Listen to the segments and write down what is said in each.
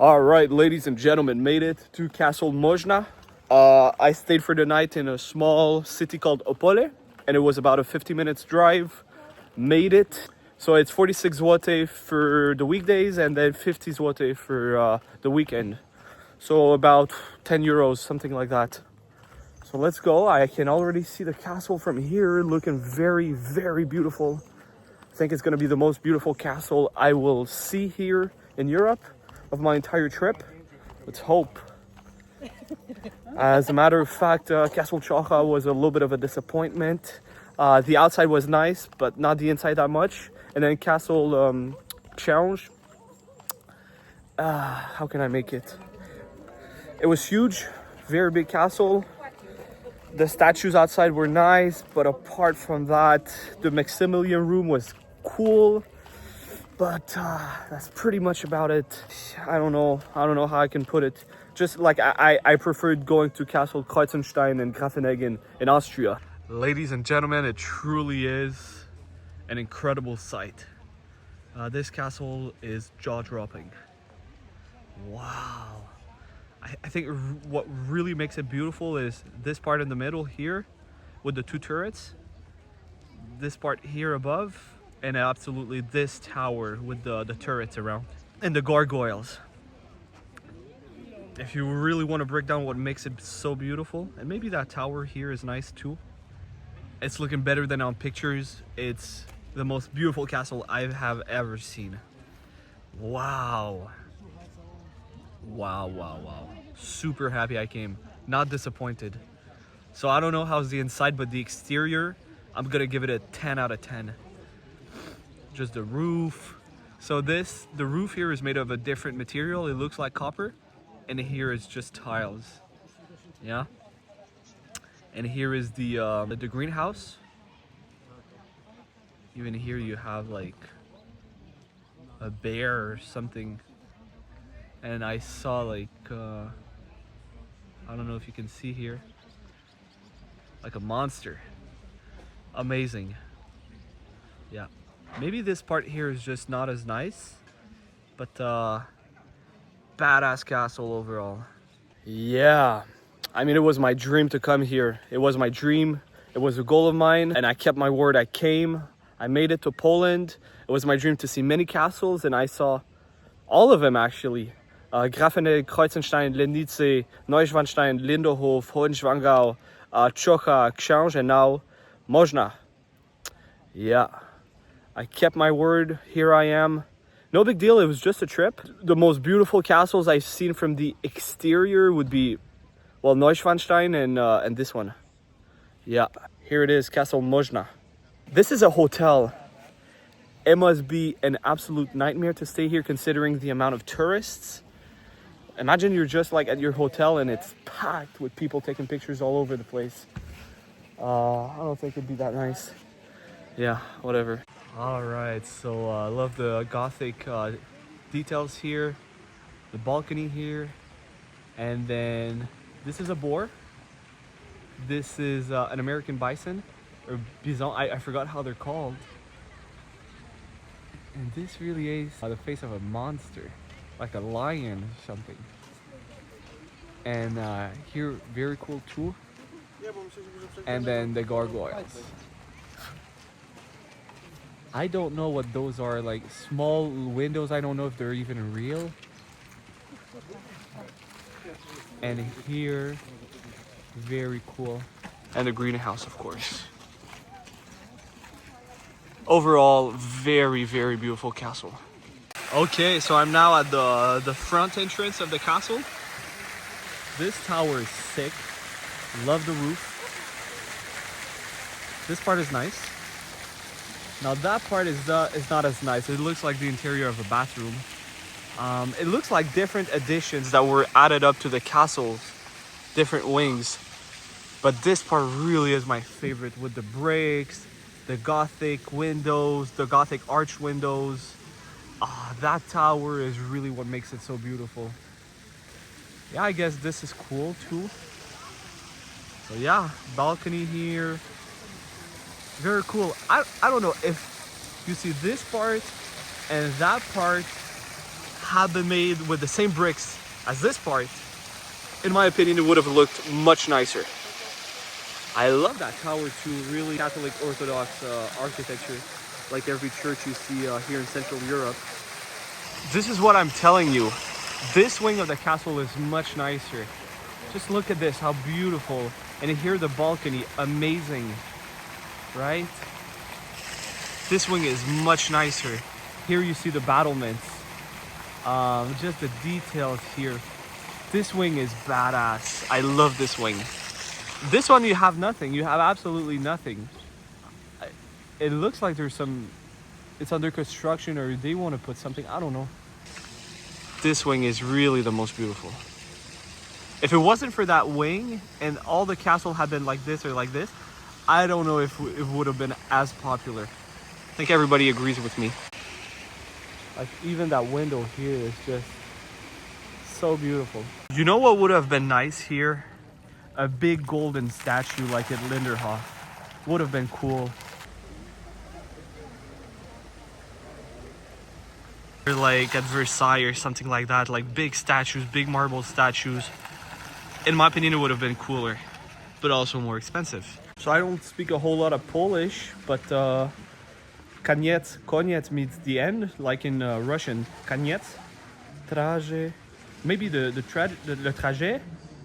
All right, ladies and gentlemen, made it to Castle Moszna. I stayed for the night in a small city called Opole, and it was about a 50 minutes drive. Made it. So it's 46 zloty for the weekdays and then 50 zloty for the weekend. So about 10 euros, something like that. So let's go. I can already see the castle from here, looking very, very beautiful. I think it's gonna be the most beautiful castle I will see here in Europe of my entire trip. Let's hope. As a matter of fact, Castle Chocha was a little bit of a disappointment. The outside was nice, but not the inside that much. And then Castle Challenge. How can I make it? It was huge, very big castle. The statues outside were nice, but apart from that, the Maximilian room was cool. But that's pretty much about it. I don't know how I can put it. Just like I preferred going to Castle Kreuzenstein and Grafeneggen in Austria. Ladies and gentlemen, it truly is an incredible sight. This castle is jaw-dropping. Wow. I think what really makes it beautiful is this part in the middle here with the two turrets. This part here above. And absolutely this tower with the turrets around. And the gargoyles. If you really want to break down what makes it so beautiful, and maybe that tower here is nice too. It's looking better than on pictures. It's the most beautiful castle I have ever seen. Wow. Wow, wow, wow. Super happy I came. Not disappointed. So I don't know how's the inside, but the exterior, I'm gonna give it a 10 out of 10. Just the roof. So the roof here is made of a different material. It looks like copper. And here is just tiles. Yeah. And here is the greenhouse. Even here you have like a bear or something. And I saw like, I don't know if you can see here, like a monster. Amazing. Yeah. Maybe this part here is just not as nice, but badass castle overall. Yeah, I mean, it was my dream to come here. It was my dream. It was a goal of mine, and I kept my word. I came. I made it to Poland. It was my dream to see many castles, and I saw all of them actually. Grafeneggen, Kreuzenstein, Lenice, Neuschwanstein, Linderhof, Hohenschwangau, Chocha, Książ, and now Moszna. Yeah. I kept my word. Here I am. No big deal. It was just a trip. The most beautiful castles I've seen from the exterior would be, well, Neuschwanstein and this one. Yeah, here it is, Castle Moszna. This is a hotel. It must be an absolute nightmare to stay here considering the amount of tourists. Imagine you're just like at your hotel and it's packed with people taking pictures all over the place. I don't think it'd be that nice. Yeah, whatever. All right, so I love the Gothic details here, the balcony here, and then this is a boar. This is an American bison, or bison, I forgot how they're called. And this really is the face of a monster, like a lion or something. And here, very cool too. And then the gargoyles. I don't know what those are, like small windows. I don't know if they're even real. And here, very cool. And the greenhouse, of course. Overall, very, very beautiful castle. Okay, so I'm now at the front entrance of the castle. This tower is sick. Love the roof. This part is nice. Now that part is not as nice. It looks like the interior of a bathroom. It looks like different additions that were added up to the castle's different wings. But this part really is my favorite, with the breaks, the Gothic windows, the Gothic arch windows. That tower is really what makes it so beautiful. Yeah, I guess this is cool too. So yeah, balcony here. Very cool. I don't know if you see this part and that part, had been made with the same bricks as this part, in my opinion, it would have looked much nicer. I love that tower too, really Catholic Orthodox architecture, like every church you see here in Central Europe. This is what I'm telling you. This wing of the castle is much nicer. Just look at this, how beautiful. And here the balcony, amazing, right? This wing is much nicer. Here you see the battlements. Just the details here. This wing is badass. I love this wing. This one you have nothing. You have absolutely nothing. It looks like there's some, it's under construction or they want to put something, I don't know. This wing is really the most beautiful. If it wasn't for that wing and all the castle had been like this or like this, I don't know if it would have been as popular. I think everybody agrees with me. Like even that window here is just so beautiful. You know what would have been nice here? A big golden statue like at Linderhof. Would have been cool. Or like at Versailles or something like that, like big statues, big marble statues. In my opinion, it would have been cooler, but also more expensive. So I don't speak a whole lot of Polish, but koniec means the end, like in Russian, koniec, traje, maybe the trajet,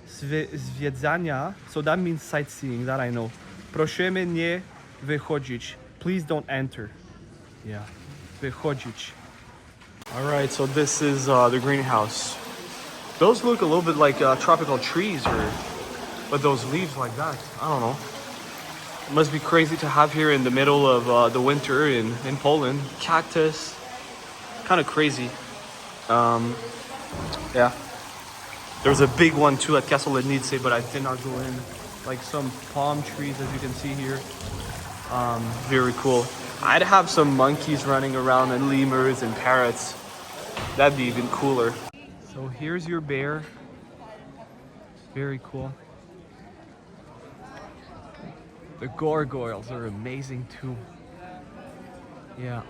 zwiedzania, so that means sightseeing, that I know. Prosimy nie wychodzić, please don't enter. Yeah, wychodzić. All right, so this is the greenhouse. Those look a little bit like tropical trees, or with those leaves like that. I don't know. It must be crazy to have here in the middle of the winter in Poland. Cactus, kind of crazy. Yeah. There's a big one too at Castle Lednice, but I did not go in. Like some palm trees, as you can see here. Very cool. I'd have some monkeys running around and lemurs and parrots. That'd be even cooler. So here's your bear. Very cool. The gargoyles are amazing too. Yeah.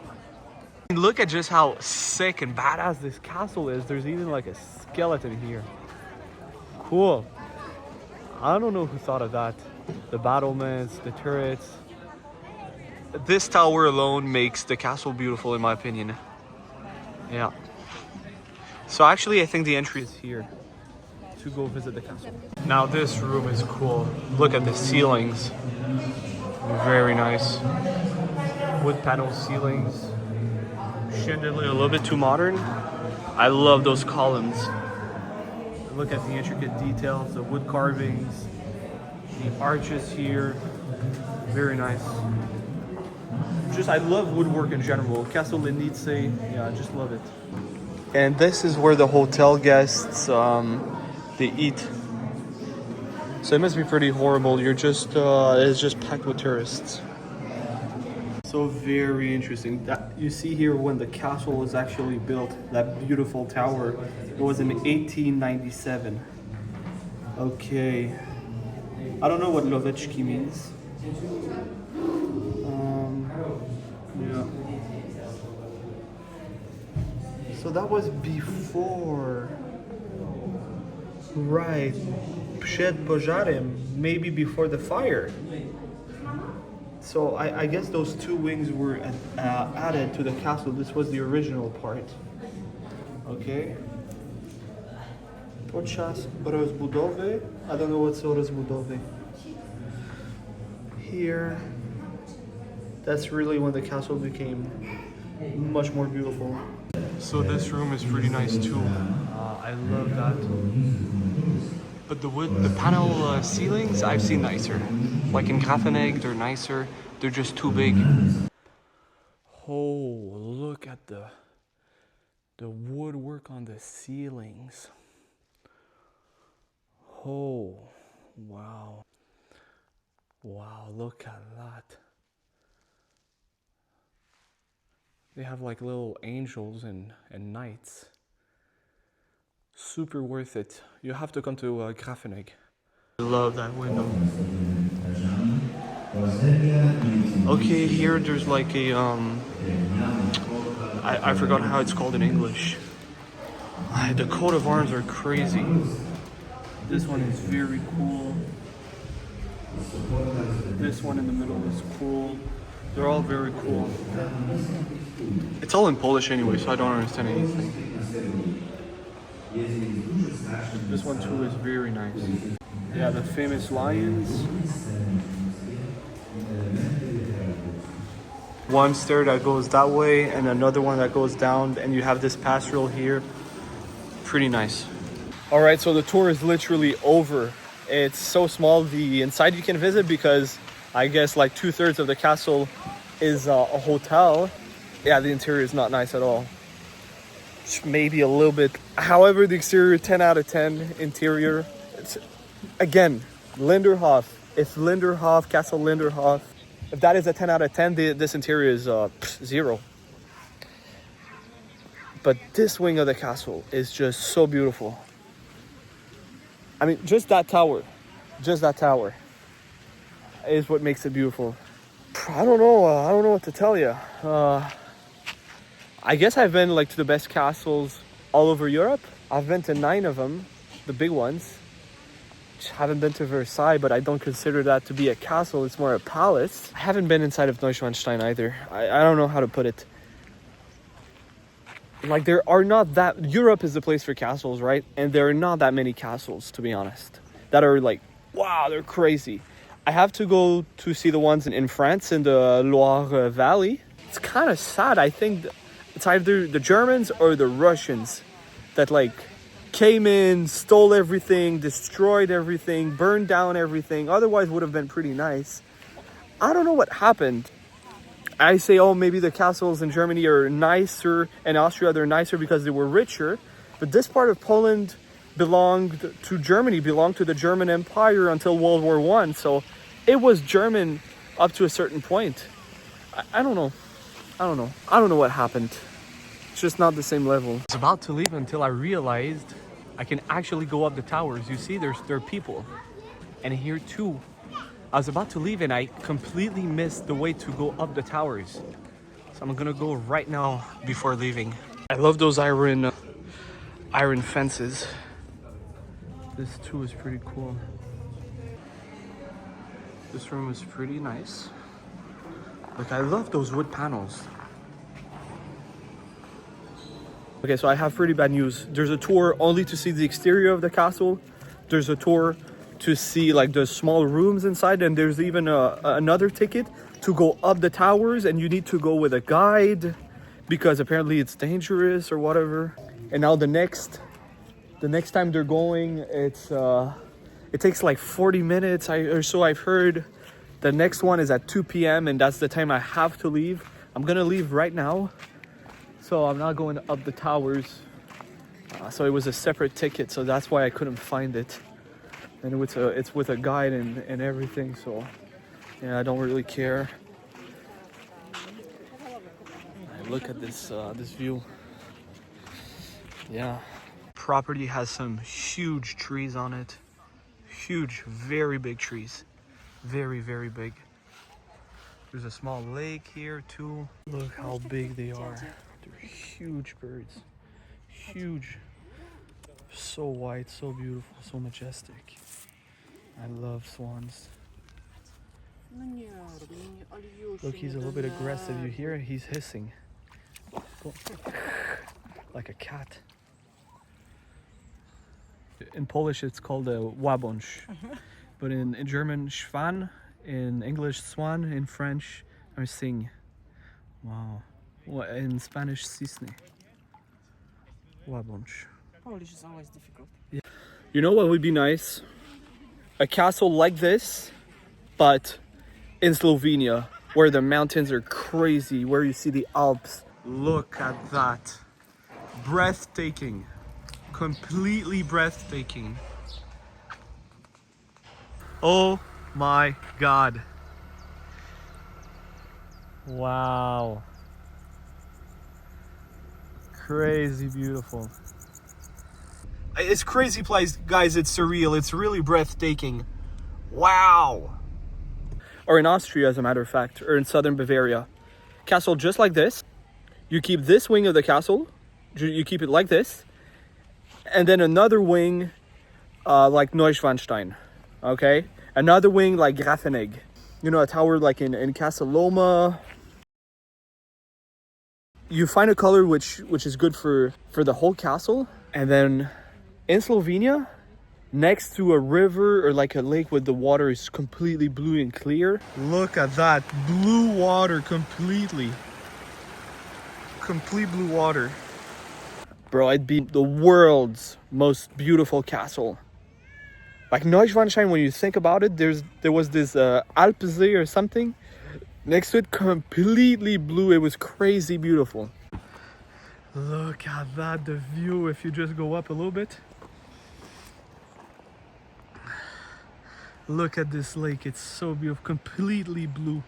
Look at just how sick and badass this castle is. There's even like a skeleton here. Cool. I don't know who thought of that. The battlements, the turrets. This tower alone makes the castle beautiful in my opinion. Yeah. So actually I think the entry is here to go visit the castle. Now this room is cool. Look at the ceilings. Very nice. Wood panel ceilings. Chandelier, a little bit too modern. I love those columns. Look at the intricate details, the wood carvings, the arches here. Very nice. Just, I love woodwork in general. Castle Lednice, yeah, I just love it. And this is where the hotel guests, they eat. So it must be pretty horrible. You're just, it's just packed with tourists. So very interesting. That you see here when the castle was actually built, that beautiful tower, it was in 1897. Okay. I don't know what Lovechki means. Yeah. So that was before. Right. Przed pożarem, maybe before the fire. So I guess those two wings were added to the castle. This was the original part. Okay. Podczas rozbudowy. I don't know what's rozbudowy. Here. That's really when the castle became much more beautiful. So this room is pretty nice too. I love that. But the panel ceilings, I've seen nicer. Like in Grafenegg, they're nicer. They're just too big. Oh, look at the woodwork on the ceilings. Oh, wow. Wow, look at that. They have like little angels and knights. Super worth it. You have to come to Grafenegg. I love that window. Okay, here there's like a I forgot how it's called in English. The coat of arms are crazy. This one is very cool. This one in the middle is cool. They're all very cool. It's all in Polish anyway, so I don't understand anything. This one too is very nice. Yeah, the famous lions. One stair that goes that way and another one that goes down, and you have this pastoral here. Pretty nice. All right, so the tour is literally over. It's so small, the inside you can visit, because I guess like 2/3 of the castle is a hotel. Yeah, the interior is not nice at all. Maybe a little bit. However, the exterior, 10 out of 10. Interior, it's, again, Linderhof. If Linderhof, Castle Linderhof, if that is a 10 out of 10, this interior is 0. But this wing of the castle is just so beautiful. I mean, just that tower is what makes it beautiful. I don't know what to tell you. I guess I've been like to the best castles all over Europe. I've been to 9 of them, the big ones. Haven't been to Versailles, but I don't consider that to be a castle. It's more a palace. I haven't been inside of Neuschwanstein either. I don't know how to put it. Like, there are not that... Europe is the place for castles, right? And there are not that many castles, to be honest, that are like, wow, they're crazy. I have to go to see the ones in France, in the Loire Valley. It's kind of sad. I think it's either the Germans or the Russians that like came in, stole everything, destroyed everything, burned down everything. Otherwise would have been pretty nice. I don't know what happened. I say, oh, maybe the castles in Germany are nicer, and Austria they're nicer because they were richer. But this part of Poland belonged to Germany, belonged to the German Empire until World War I. So it was German up to a certain point. I don't know. I don't know what happened. It's just not the same level. I was about to leave until I realized I can actually go up the towers. You see, there are people. And here too. I was about to leave and I completely missed the way to go up the towers. So I'm gonna go right now before leaving. I love those iron fences. This too is pretty cool. This room is pretty nice. Like, I love those wood panels. Okay, so I have pretty bad news. There's a tour only to see the exterior of the castle. There's a tour to see like the small rooms inside, and there's even another ticket to go up the towers, and you need to go with a guide because apparently it's dangerous or whatever. And now the next time they're going, it takes like 40 minutes or so, I've heard. The next one is at 2 p.m. and that's the time I have to leave. I'm gonna leave right now, so I'm not going up the towers. So it was a separate ticket, so that's why I couldn't find it. And it's with a guide and everything, so yeah, I don't really care. Look at this this view. Yeah. Property has some huge trees on it. Huge, very big trees. Very, very big. There's a small lake here too. Look how big they are. They're huge birds. Huge. So white, so beautiful, so majestic. I love swans. Look, he's a little bit aggressive. You hear it? He's hissing. Like a cat. In Polish, it's called a łabędź. But in German, Schwan. In English, swan. In French, I sing. Wow. In Spanish, cisne. Łabędź. Polish is always difficult. Yeah. You know what would be nice? A castle like this, but in Slovenia, where the mountains are crazy, where you see the Alps. Look at that. Breathtaking. Completely breathtaking. Oh my God. Wow. Crazy beautiful. It's crazy place, guys. It's surreal. It's really breathtaking. Wow. Or in Austria, as a matter of fact, or in southern Bavaria. Castle just like this. You keep this wing of the castle. You keep it like this. And then another wing like Neuschwanstein, okay? Another wing like Grafenegg. You know, a tower like in Casaloma. You find a color which is good for the whole castle. And then in Slovenia, next to a river or like a lake where the water is completely blue and clear. Look at that, blue water completely. Complete blue water. Bro, it'd be the world's most beautiful castle. Like Neuschwanstein, when you think about it, there was this Alpsee or something next to it, completely blue. It was crazy beautiful. Look at that, the view, if you just go up a little bit. Look at this lake, it's so beautiful, completely blue.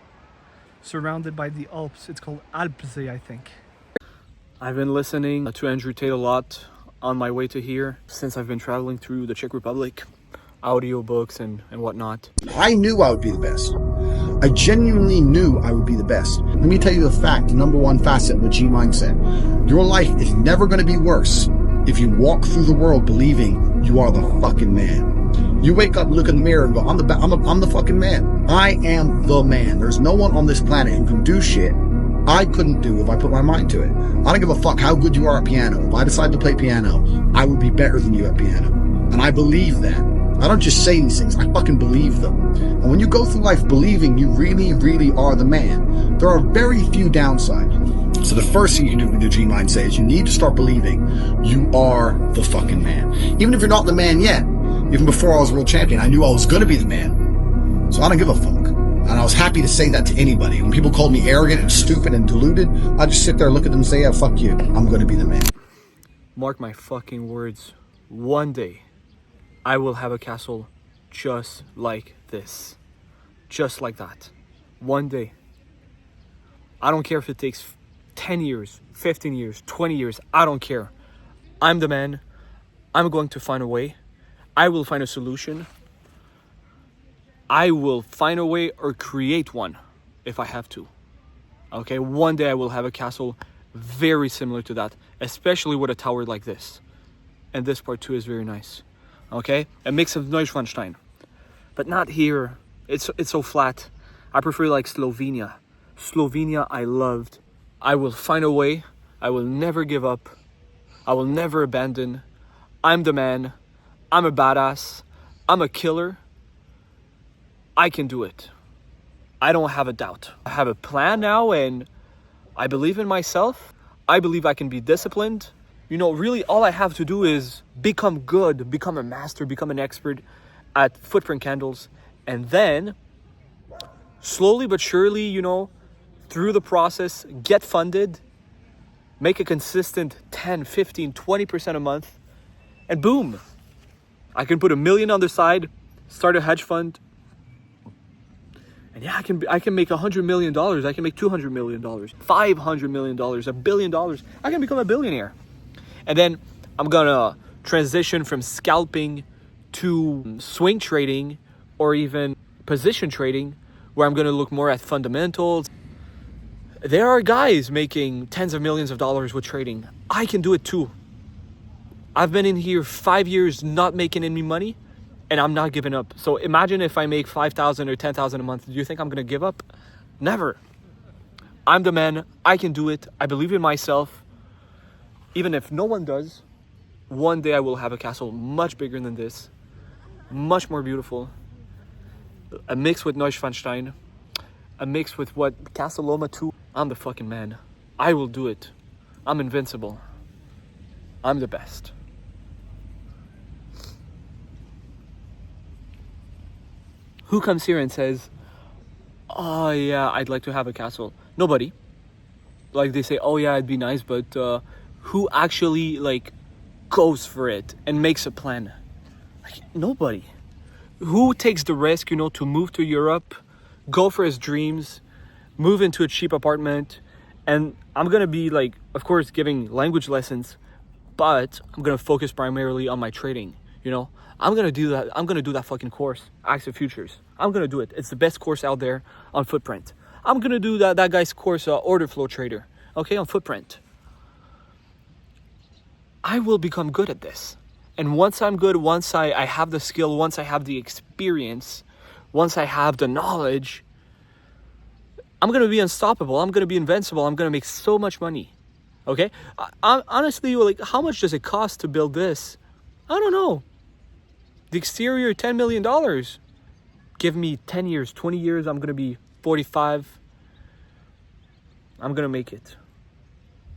Surrounded by the Alps. It's called Alpsee, I think. I've been listening to Andrew Tate a lot on my way to here since I've been traveling through the Czech Republic. Audiobooks and whatnot. I knew I would be the best. I genuinely knew I would be the best. Let me tell you the fact, the number one facet of a G mindset. Your life is never going to be worse if you walk through the world believing you are the fucking man. You wake up, look in the mirror and go, I'm the fucking man. I am the man. There's no one on this planet who can do shit I couldn't do if I put my mind to it. I don't give a fuck how good you are at piano. If I decide to play piano, I would be better than you at piano. And I believe that. I don't just say these things, I fucking believe them. And when you go through life believing you really, really are the man, there are very few downsides. So the first thing you can do with the G mindset is you need to start believing you are the fucking man. Even if you're not the man yet, even before I was world champion, I knew I was going to be the man. So I don't give a fuck. And I was happy to say that to anybody. When people called me arrogant and stupid and deluded, I just sit there, look at them and say, yeah, fuck you. I'm going to be the man. Mark my fucking words. One day, I will have a castle just like this. Just like that. One day. I don't care if it takes 10 years, 15 years, 20 years. I don't care. I'm the man. I'm going to find a way. I will find a solution. I will find a way or create one if I have to. Okay, one day I will have a castle very similar to that, especially with a tower like this. And this part too is very nice. Okay, a mix of Neuschwanstein, but not here. It's so flat. I prefer like Slovenia. Slovenia I loved. I will find a way. I will never give up. I will never abandon. I'm the man. I'm a badass. I'm a killer. I can do it. I don't have a doubt. I have a plan now and I believe in myself. I believe I can be disciplined. You know, really all I have to do is become good, become a master, become an expert at footprint candles. And then slowly but surely, you know, through the process, get funded, make a consistent 10, 15, 20% a month, and boom, I can put $1 million on the side, start a hedge fund. And yeah, I can make $100 million. I can make $200 million, $500 million, $1 billion. I can become a billionaire. And then I'm gonna transition from scalping to swing trading or even position trading, where I'm gonna look more at fundamentals. There are guys making tens of millions of dollars with trading. I can do it too. I've been in here 5 years not making any money, and I'm not giving up. So imagine if I make 5,000 or 10,000 a month. Do you think I'm gonna give up? Never. I'm the man. I can do it. I believe in myself. Even if no one does, one day I will have a castle much bigger than this, much more beautiful. A mix with Neuschwanstein, a mix with what Casaloma too. I'm the fucking man. I will do it. I'm invincible. I'm the best. Who comes here and says, oh yeah, I'd like to have a castle? Nobody. Like they say, oh yeah, it'd be nice, but who actually like goes for it and makes a plan? Like nobody. Who takes the risk, you know, to move to Europe, go for his dreams, move into a cheap apartment, and I'm gonna be like, of course, giving language lessons, but I'm gonna focus primarily on my trading, you know? I'm gonna do that. I'm gonna do that fucking course, Active Futures. I'm gonna do it. It's the best course out there on Footprint. I'm gonna do that guy's course, Order Flow Trader, okay, on Footprint. I will become good at this. And once I'm good, once I have the skill, once I have the experience, once I have the knowledge, I'm going to be unstoppable. I'm going to be invincible. I'm going to make so much money. Okay? Honestly, like, how much does it cost to build this? I don't know. The exterior, $10 million. Give me 10 years, 20 years, I'm going to be 45. I'm going to make it.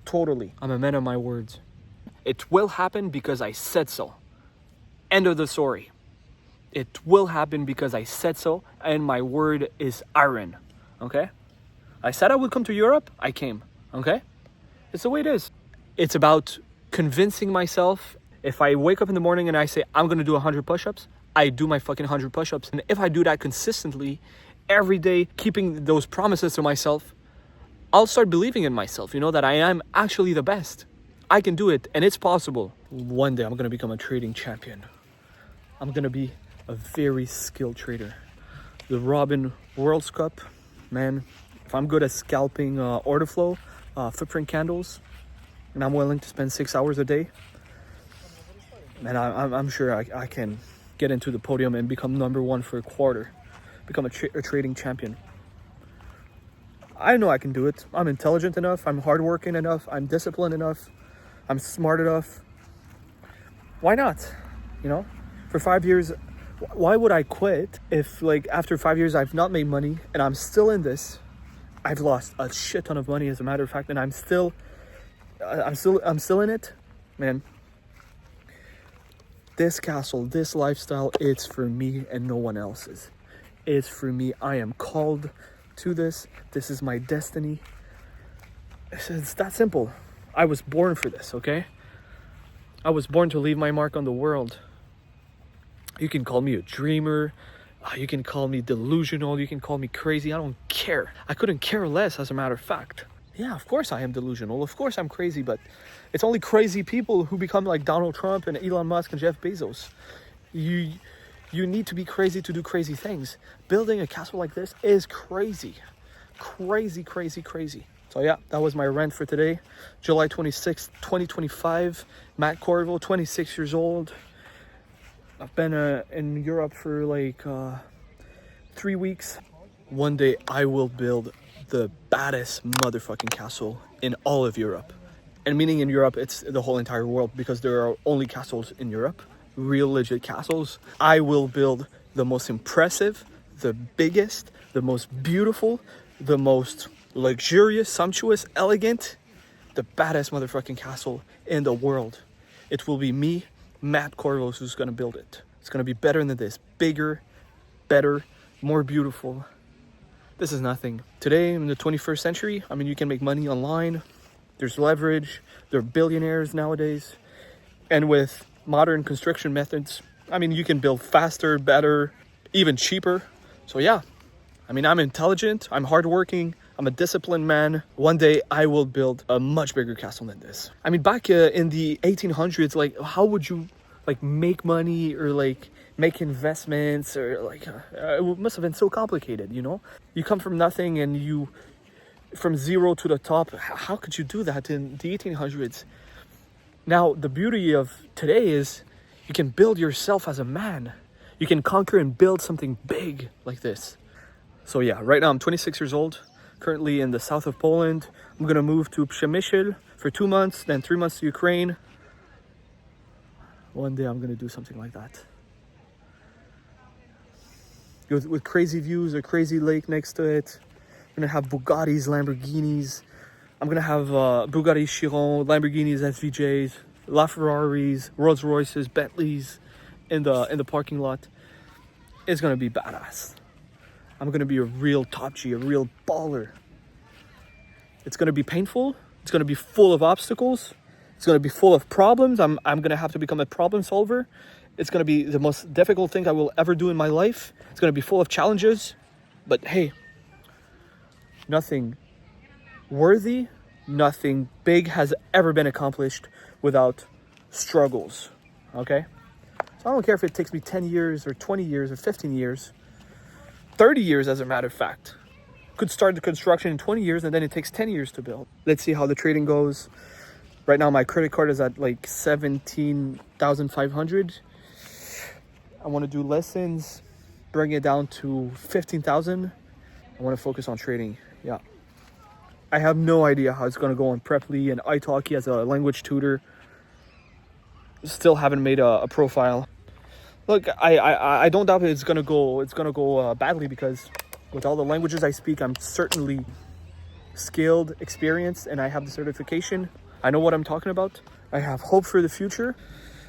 Totally. I'm a man of my words. It will happen because I said so. End of the story. It will happen because I said so, and my word is iron. Okay? I said I would come to Europe, I came. Okay? It's the way it is. It's about convincing myself. If I wake up in the morning and I say, I'm going to do 100 push-ups, I do my fucking 100 push-ups. And if I do that consistently, every day, keeping those promises to myself, I'll start believing in myself, that I am actually the best. I can do it, and it's possible. One day, I'm going to become a trading champion. I'm going to be a very skilled trader. The Robin World Cup, man, if I'm good at scalping order flow, footprint candles, and I'm willing to spend 6 hours a day, man, I'm sure I can get into the podium and become number one for a quarter, become a trading champion. I know I can do it. I'm intelligent enough, I'm hardworking enough, I'm disciplined enough, I'm smart enough. Why not? For 5 years, why would I quit if, like, after 5 years I've not made money and I'm still in this? I've lost a shit ton of money, as a matter of fact, and I'm still in it, man. This castle, this lifestyle, it's for me and no one else's. It's for me. I am called to this. This is my destiny. It's that simple. I was born for this, okay? I was born to leave my mark on the world. You can call me a dreamer. You can call me delusional. You can call me crazy. I don't care. I couldn't care less, as a matter of fact. Yeah, of course I am delusional. Of course I'm crazy, but it's only crazy people who become like Donald Trump and Elon Musk and Jeff Bezos. You need to be crazy to do crazy things. Building a castle like this is crazy. Crazy, crazy, crazy. So yeah, that was my rant for today. July 26th, 2025. Matt Corville, 26 years old. I've been in Europe for like 3 weeks. One day I will build the baddest motherfucking castle in all of Europe. And meaning in Europe, it's the whole entire world, because there are only castles in Europe, real legit castles. I will build the most impressive, the biggest, the most beautiful, the most luxurious, sumptuous, elegant, the baddest motherfucking castle in the world. It will be me, Matt Corvos, who's gonna build it. It's gonna be better than this. Bigger, better, more beautiful. This is nothing. Today, in the 21st century, you can make money online. There's leverage. There are billionaires nowadays. And with modern construction methods, you can build faster, better, even cheaper. So yeah, I'm intelligent, I'm hardworking, I'm a disciplined man. One day I will build a much bigger castle than this. Back in the 1800s, like, how would you make money or make investments, or it must have been so complicated, You come from nothing and from zero to the top. How could you do that in the 1800s? Now, the beauty of today is you can build yourself as a man. You can conquer and build something big like this. So yeah, right now I'm 26 years old, currently in the south of Poland. I'm gonna move to Przemyśl for 2 months, then 3 months to Ukraine. One day I'm gonna do something like that. With crazy views, a crazy lake next to it. I'm gonna have Bugattis, Lamborghinis. I'm gonna have Bugatti Chiron, Lamborghinis, SVJs, LaFerraris, Rolls Royces, Bentleys in the parking lot. It's gonna be badass. I'm gonna be a real top G, a real baller. It's gonna be painful. It's gonna be full of obstacles. It's gonna be full of problems. I'm gonna have to become a problem solver. It's gonna be the most difficult thing I will ever do in my life. It's gonna be full of challenges. But hey, nothing worthy, nothing big has ever been accomplished without struggles, okay? So I don't care if it takes me 10 years or 20 years or 15 years, 30 years as a matter of fact. Could start the construction in 20 years and then it takes 10 years to build. Let's see how the trading goes. Right now my credit card is at like 17,500. I want to do lessons, bring it down to 15,000. I want to focus on trading. Yeah. I have no idea how it's going to go on Preply and italki as a language tutor. Still haven't made a profile. Look, I don't doubt it's gonna go badly, because with all the languages I speak, I'm certainly skilled, experienced, and I have the certification. I know what I'm talking about. I have hope for the future.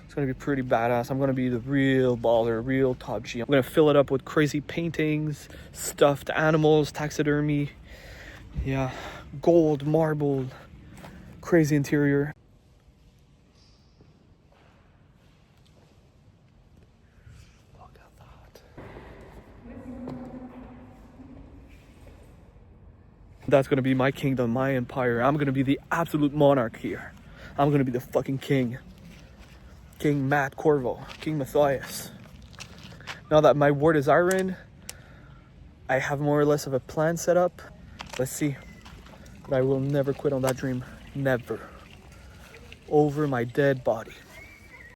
It's gonna be pretty badass. I'm gonna be the real baller, real top G. I'm gonna fill it up with crazy paintings, stuffed animals, taxidermy. Yeah, gold, marble, crazy interior. Look at that. That's gonna be my kingdom, my empire. I'm gonna be the absolute monarch here. I'm gonna be the fucking king. King Matt Corvo, King Mathias. Now that my word is iron, I have more or less of a plan set up. Let's see. But I will never quit on that dream. Never. Over my dead body.